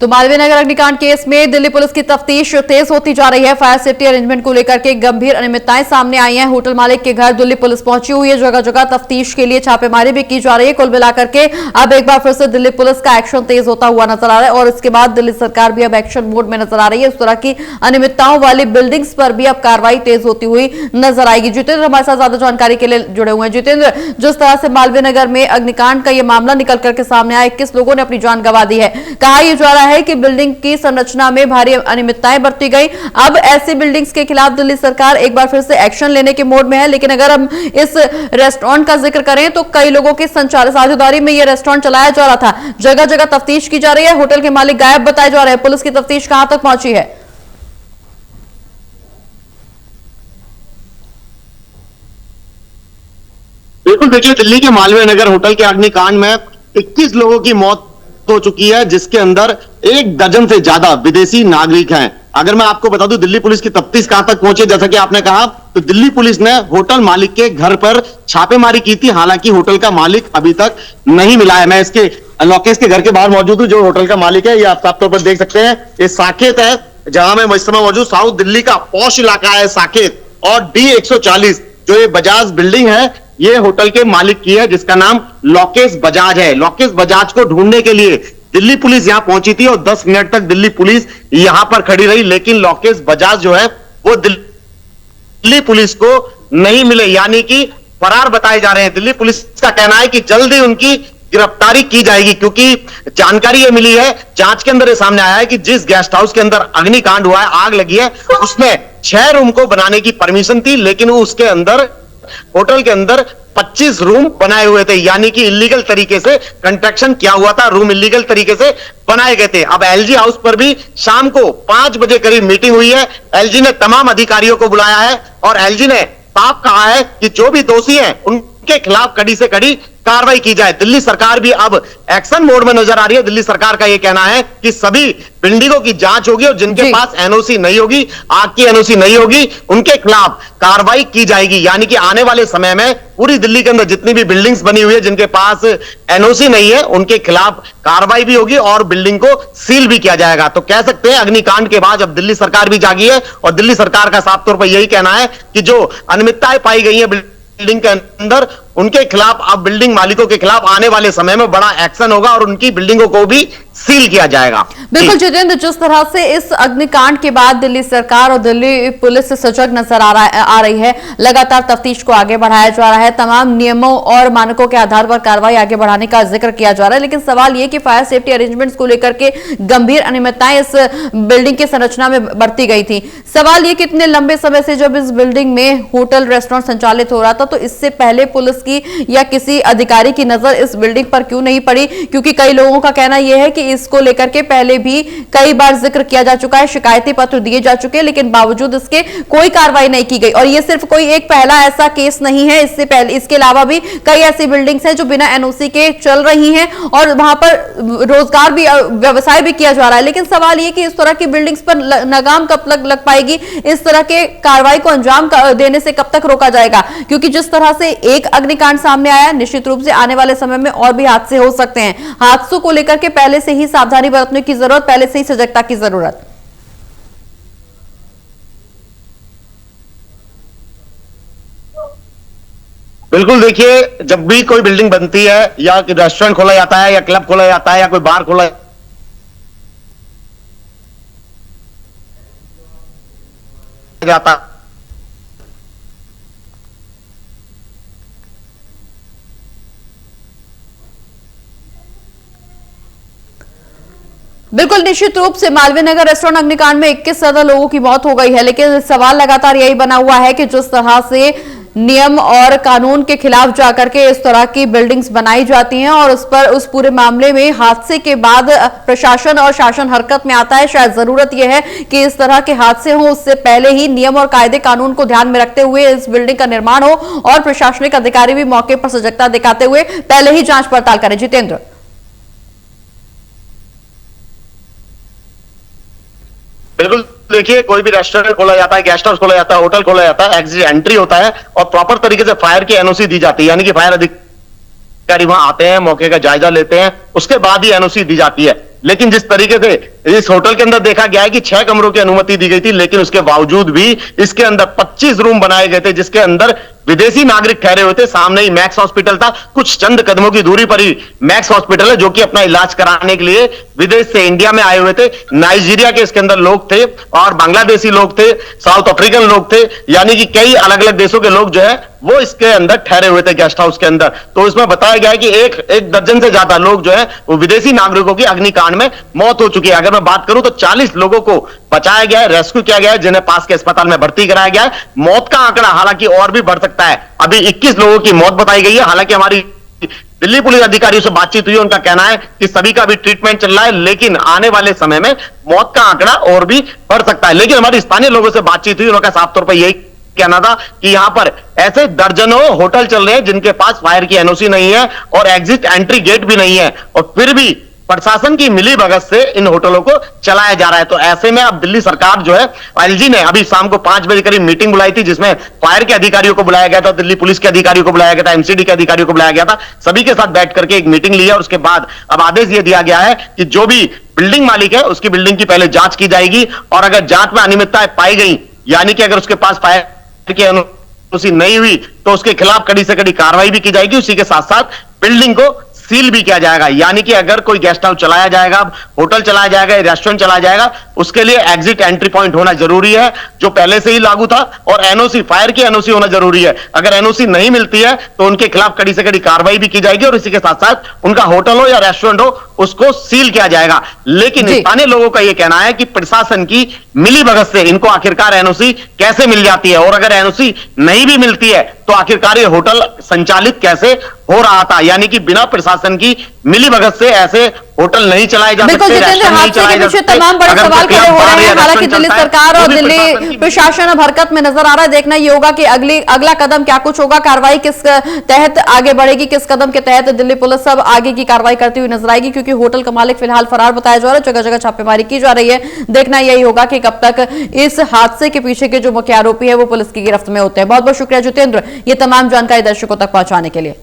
तो मालवीय नगर अग्निकांड केस में दिल्ली पुलिस की तफ्तीश तेज होती जा रही है। फायर सेफ्टी अरेंजमेंट को लेकर के गंभीर अनियमितताएं सामने आई हैं। होटल मालिक के घर दिल्ली पुलिस पहुंची हुई है। जगह जगह तफ्तीश के लिए छापेमारी भी की जा रही है। कुल मिलाकर के अब एक बार फिर से दिल्ली पुलिस का एक्शन तेज होता हुआ नजर आ रहा है और इसके बाद दिल्ली सरकार भी अब एक्शन मोड में नजर आ रही है। इस तरह की अनियमितताओं वाली बिल्डिंग्स पर भी अब कार्रवाई तेज होती हुई नजर आएगी। जितेंद्र हमारे साथ ज्यादा जानकारी के लिए जुड़े हुए हैं। जितेंद्र, जिस तरह से मालवीय नगर में अग्निकांड का यह मामला निकल करके सामने आया, 21 लोगों ने अपनी जान गंवा दी है। कहा यह जा रहा है कि बिल्डिंग की संरचना में भारी अनियमितताएं बरती गई। अब ऐसी बिल्डिंग्स के खिलाफ दिल्ली सरकार एक बार फिर से एक्शन लेने के मोड में है। लेकिन अगर हम इस रेस्टोरेंट का जिक्र करें तो कई लोगों की साझेदारी में यह रेस्टोरेंट चलाया जा रहा था। जगह जगह तफ्तीश की जा रही है। होटल के मालिक गायब बताए जा रहे हैं। पुलिस की तफ्तीश कहां तक पहुंची है? बिल्कुल, देखिए, दिल्ली के मालवीय नगर होटल के अग्निकांड में 21 लोगों की मौत हो चुकी है, जिसके अंदर 1 दर्जन से ज्यादा विदेशी नागरिक हैं। अगर मैं आपको बता दूं दिल्ली पुलिस की तफ्तीश कहां तक पहुंची, जैसा कि आपने कहा, तो दिल्ली पुलिस ने होटल मालिक के घर पर छापेमारी की थी। हालांकि होटल का मालिक अभी तक नहीं मिला है। मैं इसके लोकेश के घर के बाहर मौजूद हूं। जो होटल का मालिक है, ये आप साफ तौर पर देख सकते हैं, ये साकेत है, जहां मैं इस समय मौजूद। साउथ दिल्ली का पॉश इलाका है साकेत, और D140 जो ये बजाज बिल्डिंग है, ये होटल के मालिक की है, जिसका नाम लोकेश बजाज है। लोकेश बजाज को ढूंढने के लिए दिल्ली पुलिस यहां पहुंची थी और 10 मिनट तक दिल्ली पुलिस यहां पर खड़ी रही, लेकिन लोकेश बजाज जो है वो दिल्ली पुलिस को नहीं मिले, यानी कि फरार बताए जा रहे हैं। दिल्ली पुलिस का कहना है कि जल्द ही उनकी गिरफ्तारी की जाएगी, क्योंकि जानकारी ये मिली है, जांच के अंदर ये सामने आया है कि जिस गेस्ट हाउस के अंदर अग्निकांड हुआ है, आग लगी है, उसमें 6 रूम को बनाने की परमिशन थी, लेकिन उसके अंदर होटल के अंदर 25 रूम बनाए हुए थे, यानी कि इलीगल तरीके से कंस्ट्रक्शन किया हुआ था। रूम इलीगल तरीके से बनाए गए थे। अब एलजी हाउस पर भी शाम को 5 बजे करीब मीटिंग हुई है। एलजी ने तमाम अधिकारियों को बुलाया है और एलजी ने साफ कहा है कि जो भी दोषी हैं उनके खिलाफ कड़ी से कड़ी कार्रवाई की जाए। दिल्ली सरकार भी अब एक्शन मोड में नजर आ रही है। दिल्ली सरकार का यह कहना है कि सभी बिल्डिंगों की जांच होगी और जिनके पास एनओसी नहीं होगी, आग की एनओसी नहीं होगी, उनके खिलाफ कार्रवाई की जाएगी। यानी कि आने वाले समय में पूरी दिल्ली के अंदर जितनी भी बिल्डिंग्स बनी हुई है, जिनके पास एनओसी नहीं है, उनके खिलाफ कार्रवाई भी होगी और बिल्डिंग को सील भी किया जाएगा। तो कह सकते हैं अग्निकांड के बाद अब दिल्ली सरकार भी जागी है और दिल्ली सरकार का साफ तौर पर यही कहना है कि जो अनियमितताएं पाई गई है बिल्डिंग के अंदर, उनके खिलाफ, अब बिल्डिंग मालिकों के खिलाफ आने वाले समय में बड़ा एक्शन होगा और उनकी बिल्डिंगों को भी सील किया जाएगा। बिल्कुल जितेंद्र, जिस तरह से इस अग्निकांड के बाद दिल्ली सरकार और दिल्ली पुलिस सजग नजर आ रही है, लगातार तफ्तीश को आगे बढ़ाया जा रहा है, तमाम नियमों और मानकों के आधार पर कार्रवाई आगे बढ़ाने का जिक्र किया जा रहा है, लेकिन सवाल यह कि फायर सेफ्टी अरेंजमेंट्स को लेकर के गंभीर अनियमितताएं इस बिल्डिंग की संरचना में बरती गई थी। सवाल यह कितने लंबे समय से जब इस बिल्डिंग में होटल रेस्टोरेंट संचालित हो रहा था, तो इससे पहले पुलिस की या किसी अधिकारी की नजर इस बिल्डिंग पर क्यों नहीं पड़ी? क्योंकि कई लोगों का कहना यह है कि इसको लेकर के पहले भी कई बार जिक्र किया जा चुका है, शिकायती पत्र दिए जा चुके हैं, लेकिन बावजूद इसके कोई कार्रवाई नहीं की गई। और ये सिर्फ कोई एक पहला ऐसा केस नहीं है, इससे पहले इसके अलावा भी कई ऐसी बिल्डिंग्स हैं जो बिना एनओसी के चल रही हैं और वहां पर रोजगार भी, व्यवसाय भी किया जा रहा है। लेकिन सवाल ये कि इस तरह की बिल्डिंग्स पर लगाम कब तक लग पाएगी? इस तरह के कार्रवाई को अंजाम देने से कब तक रोका जाएगा? क्योंकि जिस तरह से एक अग्निकांड सामने आया, निश्चित रूप से आने वाले समय में और भी हादसे हो सकते हैं। हादसों को लेकर के पहले से ही सावधानी बरतने की जरूरत, पहले से ही सजगता की जरूरत। बिल्कुल, देखिए, जब भी कोई बिल्डिंग बनती है या रेस्टोरेंट खोला जाता है या क्लब खोला जाता है या कोई बार खोला जाता है, बिल्कुल निश्चित रूप से मालवीय नगर रेस्टोरेंट अग्निकांड में 21 से ज्यादा लोगों की मौत हो गई है, लेकिन सवाल लगातार यही बना हुआ है कि जिस तरह से नियम और कानून के खिलाफ जाकर के इस तरह की बिल्डिंग्स बनाई जाती हैं और उस पूरे मामले में हादसे के बाद प्रशासन और शासन हरकत में आता है। शायद जरूरत यह है कि इस तरह के हादसे हों उससे पहले ही नियम और कायदे कानून को ध्यान में रखते हुए इस बिल्डिंग का निर्माण हो और प्रशासनिक अधिकारी भी मौके पर सजगता दिखाते हुए पहले ही जांच पड़ताल करें। जितेंद्र, बिल्कुल, देखिए, कोई भी रेस्टोरेंट खोला जाता है, गेस्ट हाउस खोला जाता है, होटल खोला जाता है, एग्जिट एंट्री होता है और प्रॉपर तरीके से फायर की एनओसी दी जाती है, यानी कि फायर अधिकारी वहां आते हैं, मौके का जायजा लेते हैं, उसके बाद ही एनओसी दी जाती है। लेकिन जिस तरीके से इस होटल के अंदर देखा गया है कि 6 कमरों की अनुमति दी गई थी, लेकिन उसके बावजूद भी इसके अंदर 25 रूम बनाए गए थे, जिसके अंदर विदेशी नागरिक ठहरे हुए थे। सामने ही मैक्स हॉस्पिटल था, कुछ चंद कदमों की दूरी पर ही मैक्स हॉस्पिटल है, जो कि अपना इलाज कराने के लिए विदेश से इंडिया में आए हुए थे। नाइजीरिया के इसके अंदर लोग थे और बांग्लादेशी लोग थे, साउथ अफ्रीकन लोग थे, यानी कि कई अलग अलग देशों के लोग जो है वो इसके अंदर ठहरे हुए थे गेस्ट हाउस के अंदर। तो इसमें बताया गया है कि एक दर्जन से ज्यादा लोग जो है वो विदेशी नागरिकों की अग्निकांड में मौत हो चुकी है। अगर मैं बात करूं तो 40 लोगों को बचाया गया है, रेस्क्यू किया गया है, जिन्हें पास के अस्पताल में भर्ती कराया गया है। मौत का आंकड़ा हालांकि और भी बढ़ सकता है, अभी 21 लोगों की मौत बताई गई है। हालांकि हमारी दिल्ली पुलिस अधिकारियों से बातचीत हुई, उनका कहना है कि सभी का भी ट्रीटमेंट चल रहा है, लेकिन आने वाले समय में मौत का आंकड़ा और भी बढ़ सकता है। लेकिन हमारी स्थानीय लोगों से बातचीत हुई, उनका साफ तौर पर यही कहना था कि यहां पर ऐसे दर्जनों होटल चल रहे हैं जिनके पास फायर की एनओसी नहीं है और एग्जिट एंट्री गेट भी नहीं है, और फिर भी प्रशासन की मिलीभगत से इन होटलों को चलाया जा रहा है। तो ऐसे में अब दिल्ली सरकार जो है, एलजी ने अभी शाम को 5 बजे करीब मीटिंग बुलाई थी, जिसमें फायर के अधिकारियों को बुलाया गया था, दिल्ली पुलिस के अधिकारियों को बुलाया गया था, एमसीडी के अधिकारियों को बुलाया गया था। सभी के साथ बैठ करके एक मीटिंग ली है और उसके बाद अब आदेश ये दिया गया है कि जो भी बिल्डिंग मालिक है उसकी बिल्डिंग की पहले जांच की जाएगी, और अगर जांच में अनियमितताएं पाई गई, यानी कि अगर उसके पास फायर की एनओसी नहीं हुई, तो उसके खिलाफ कड़ी से कड़ी कार्रवाई भी की जाएगी। उसी के साथ साथ बिल्डिंग को सील भी किया जाएगा, यानी कि अगर कोई गेस्ट हाउस चलाया जाएगा, होटल चलाया जाएगा, रेस्टोरेंट चलाया जाएगा, उसके लिए एग्जिट एंट्री पॉइंट होना जरूरी है, जो पहले से ही लागू था, और एनओसी, फायर की एनओसी होना जरूरी है। अगर एनओसी नहीं मिलती है तो उनके खिलाफ कड़ी से कड़ी कार्रवाई भी की जाएगी, और इसी के साथ साथ उनका होटल हो या रेस्टोरेंट हो उसको सील किया जाएगा। लेकिन स्थानीय लोगों का यह कहना है कि प्रशासन की मिलीभगत से इनको आखिरकार एनओसी कैसे मिल जाती है, और अगर एनओसी नहीं भी मिलती है तो आखिरकार ये होटल संचालित कैसे हो रहा था, यानी कि बिना प्रशासन की मिलीभगत से ऐसे होटल नहीं चलाए जा सकते। बिल्कुल जितेंद्र, हादसे के पीछे तमाम बड़े सवाल खड़े हो रहे हैं। हालांकि दिल्ली सरकार और दिल्ली प्रशासन अब हरकत में नजर आ रहा है। देखना ये होगा कि अगला कदम क्या कुछ होगा, कार्रवाई किस तहत आगे बढ़ेगी, किस कदम के तहत दिल्ली पुलिस अब आगे की कार्रवाई करती हुई नजर आएगी, क्योंकि होटल का मालिक फिलहाल फरार बताया जा रहा है, जगह जगह छापेमारी की जा रही है। देखना यही होगा कि कब तक इस हादसे के पीछे के जो मुख्य आरोपी है वो पुलिस की गिरफ्त में होते हैं। बहुत बहुत शुक्रिया जितेंद्र, ये तमाम जानकारी दर्शकों तक पहुंचाने के लिए।